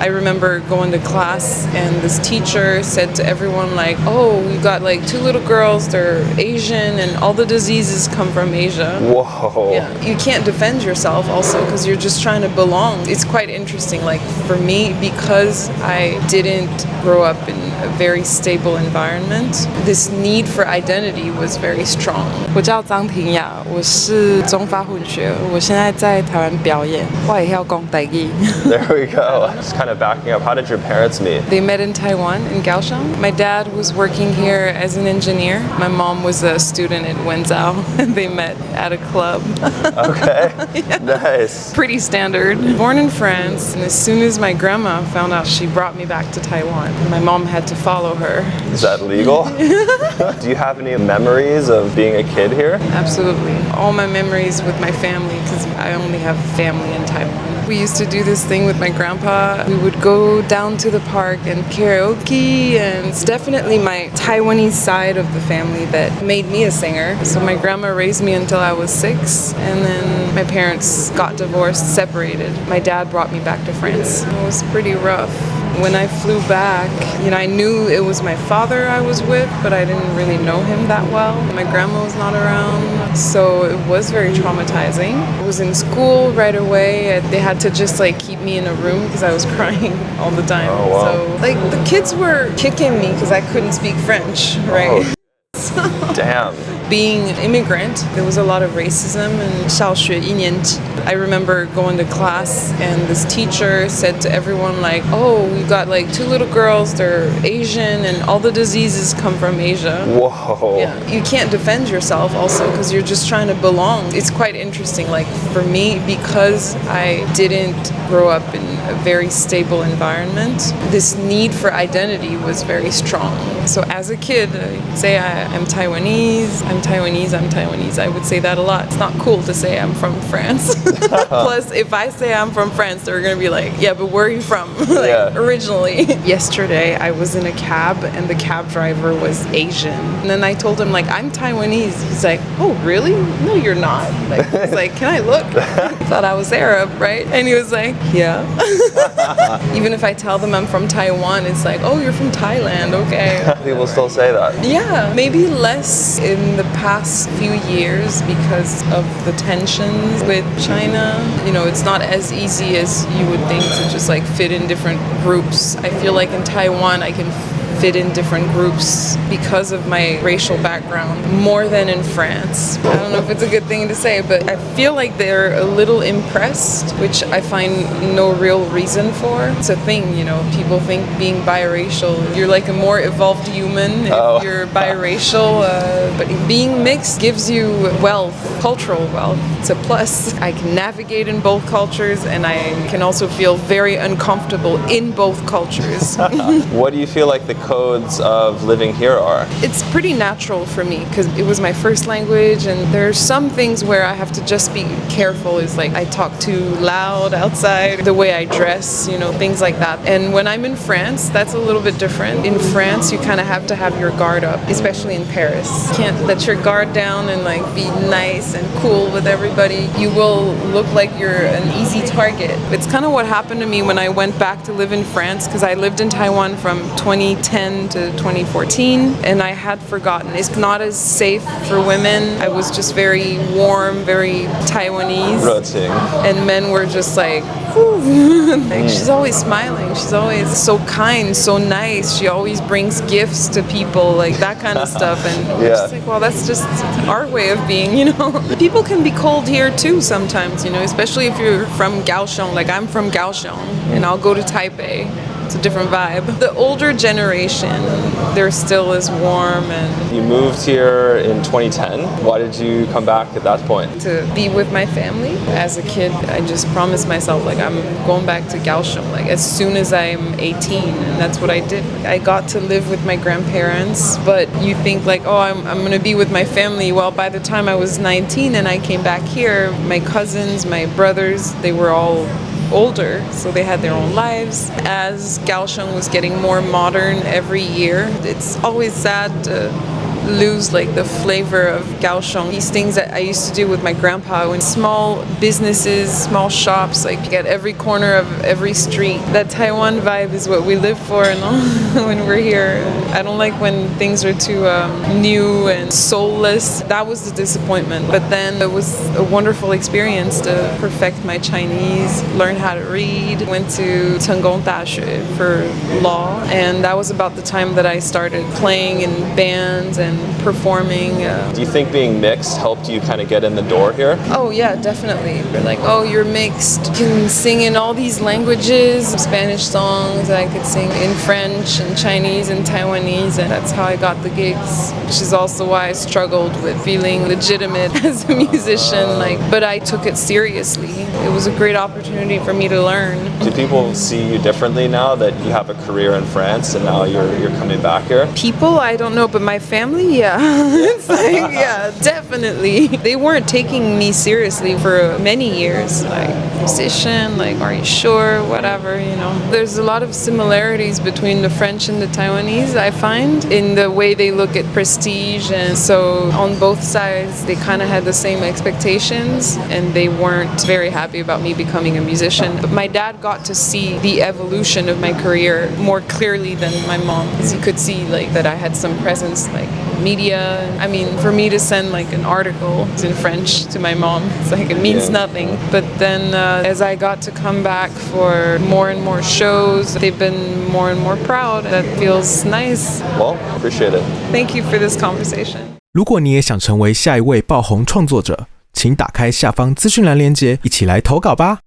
I remember going to class and this teacher said to everyone like, oh, we got like 2 little girls, they're Asian and all the diseases come from Asia. Whoa. Yeah. You can't defend yourself also because you're just trying to belong. It's quite interesting. Like for me, because I didn't grow up in a very stable environment, this need for identity was very strong. 我叫张婷雅，我是中法混血，我现在在台湾表演，我也要讲台语。There we go. Just kind of backing up. How did your parents meet? They met in Taiwan, in Kaohsiung. My dad was working here as an engineer. My mom was a student at Wenzhou. They met at a club. Okay. Yeah. Nice. Pretty standard. Born in France, and as soon as my grandma found out, she brought me back to Taiwan. My mom had to follow her. Is that legal? Do you have any memories of being a kid here? Absolutely. All my memories with my family, because I only have family in Taiwan. We used to do this thing with my grandpa. We would go down to the park and karaoke, and it's definitely my Taiwanese side of the family that made me a singer. So my grandma raised me until I was 6, and then my parents got divorced, separated. My dad brought me back to France. It was pretty rough. When I flew back, I knew it was my father I was with, but I didn't really know him that well. My grandma was not around, so it was very traumatizing. I was in school right away. They had to just keep me in a room because I was crying all the time. Oh, wow. So the kids were kicking me because I couldn't speak French, right? Oh. Damn. Being an immigrant, there was a lot of racism in 小学1年级. I remember going to class and this teacher said to everyone like, oh, we got like 2 little girls, they're Asian and all the diseases come from Asia. Whoa. Yeah. You can't defend yourself also because you're just trying to belong. It's quite interesting. Like for me, because I didn't grow up in a very stable environment, this need for identity was very strong. So as a kid, I'd say I'm Taiwanese, I'm Taiwanese. I would say that a lot. It's not cool to say I'm from France. Plus, if I say I'm from France, they're going to be like, yeah, but where are you from? Originally. Yesterday, I was in a cab and the cab driver was Asian. And then I told him, I'm Taiwanese. He's like, oh, really? No, you're not. He's like, can I look? He thought I was Arab, right? And he was like, yeah. Even if I tell them I'm from Taiwan, it's like, oh, you're from Thailand, okay. People still say that. Yeah, maybe less in the past few years because of the tensions with China. It's not as easy as you would think to just fit in different groups. I feel like in Taiwan I can fit in different groups because of my racial background more than in France. I don't know if it's a good thing to say, but I feel like they're a little impressed, which I find no real reason for. It's a thing, people think being biracial, you're like a more evolved human if you're biracial, but being mixed gives you wealth, cultural wealth. It's a plus. I can navigate in both cultures and I can also feel very uncomfortable in both cultures. What do you feel like the codes of living here are? It's pretty natural for me because it was my first language, and there are some things where I have to just be careful. Is I talk too loud outside, the way I dress, things like that. And when I'm in France, that's a little bit different. In France, you kind of have to have your guard up, especially in Paris. You can't let your guard down and be nice and cool with everybody. You will look like you're an easy target. It's kind of what happened to me when I went back to live in France, because I lived in Taiwan from 2010 to 2014, and I had forgotten. It's not as safe for women. I was just very warm, very Taiwanese. Rotting. And men were just she's always smiling. She's always so kind, so nice. She always brings gifts to people, that kind of stuff. And it's well, that's just our way of being, People can be cold here too sometimes, especially if you're from Kaohsiung. I'm from Kaohsiung, and I'll go to Taipei. It's a different vibe. The older generation, they're still as warm. And you moved here in 2010. Why did you come back at that point? To be with my family. As a kid, I just promised myself, I'm going back to Kaohsiung, as soon as I'm 18, and that's what I did. I got to live with my grandparents, but you think I'm going to be with my family. Well, by the time I was 19 and I came back here, my cousins, my brothers, they were all older, so they had their own lives. As Kaohsiung was getting more modern every year, it's always sad to lose like the flavor of Kaohsiung. These things that I used to do with my grandpa when small businesses, small shops, like at every corner of every street. That Taiwan vibe is what we live for, and when we're here. I don't like when things are too new and soulless. That was the disappointment. But then it was a wonderful experience to perfect my Chinese, learn how to read. Went to Tengong Daxue for law, and that was about the time that I started playing in bands and performing. Do you think being mixed helped you kind of get in the door here? Oh yeah, definitely. They're like, oh, you're mixed. You can sing in all these languages, Spanish songs. I could sing in French and Chinese and Taiwanese, and that's how I got the gigs, which is also why I struggled with feeling legitimate as a musician. But I took it seriously. It was a great opportunity for me to learn. Do people see you differently now that you have a career in France and now you're coming back here? People, I don't know, but my family, yeah. It's like, yeah, definitely. They weren't taking me seriously for many years. Like, musician, like, are you sure? Whatever, you know. There's a lot of similarities between the French and the Taiwanese, I find, in the way they look at prestige. And so on both sides, they kind of had the same expectations, and they weren't very happy about me becoming a musician. But my dad got to see the evolution of my career more clearly than my mom, because he could see like that I had some presence, like media. I mean, for me to send like an article in French to my mom, it's like it means nothing. But then as I got to come back for more and more shows, they've been more and more proud. That feels nice. Well, appreciate it. Thank you for this conversation. 如果你也想成为下一位爆红创作者，请打开下方资讯栏连结，一起来投稿吧。